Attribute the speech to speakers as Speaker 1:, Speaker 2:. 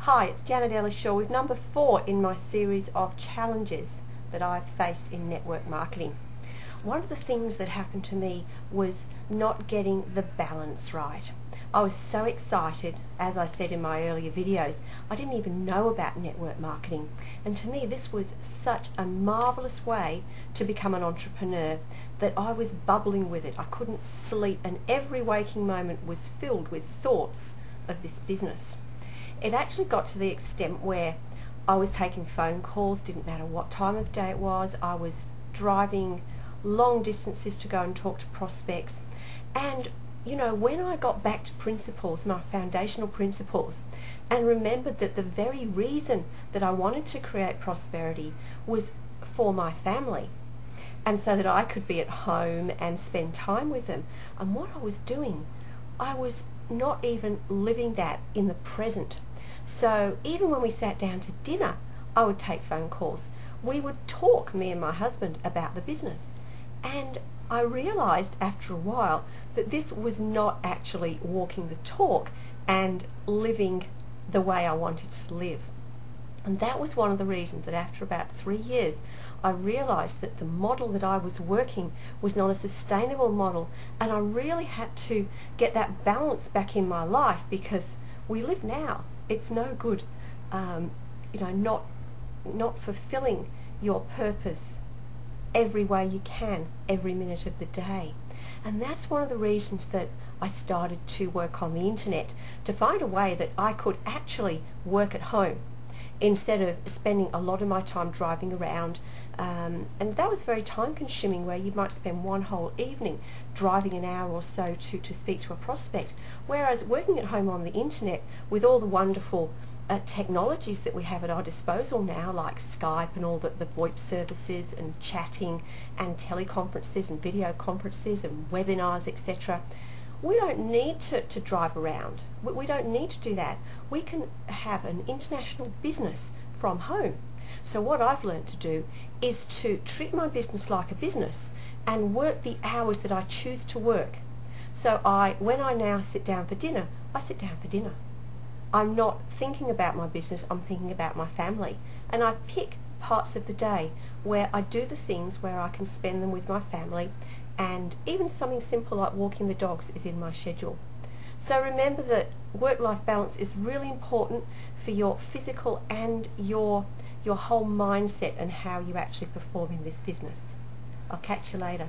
Speaker 1: Hi, it's Janet Ellershaw with number 4 in my series of challenges that I've faced in network marketing. One of the things that happened to me was not getting the balance right. I was so excited, as I said in my earlier videos, I didn't even know about network marketing, and to me this was such a marvelous way to become an entrepreneur that I was bubbling with it. I couldn't sleep, and every waking moment was filled with thoughts of this business. It actually got to the extent where I was taking phone calls, didn't matter what time of day it was. I was driving long distances to go and talk to prospects. And you know, when I got back to principles, my foundational principles, and remembered that the very reason that I wanted to create prosperity was for my family, and so that I could be at home and spend time with them, and what I was doing, I was not even living that in the present. So even when we sat down to dinner, I would take phone calls. We would talk, me and my husband, about the business. And I realized after a while that this was not actually walking the talk and living the way I wanted to live. And that was one of the reasons that after about 3 years I realized that the model that I was working was not a sustainable model, and I really had to get that balance back in my life, because we live now. It's no good not fulfilling your purpose every way you can, every minute of the day. And that's one of the reasons that I started to work on the internet, to find a way that I could actually work at home instead of spending a lot of my time driving around. And that was very time consuming, where you might spend one whole evening driving an hour or so to speak to a prospect. Whereas working at home on the internet with all the wonderful technologies that we have at our disposal now, like Skype and all the VoIP services and chatting and teleconferences and video conferences and webinars, etc., we don't need to drive around. We don't need to do that. We can have an international business from home. So what I've learned to do is to treat my business like a business and work the hours that I choose to work. So when I now sit down for dinner, I sit down for dinner. I'm not thinking about my business, I'm thinking about my family. And I pick parts of the day where I do the things where I can spend them with my family, and even something simple like walking the dogs is in my schedule. So remember that work-life balance is really important for your physical and your whole mindset and how you actually perform in this business. I'll catch you later.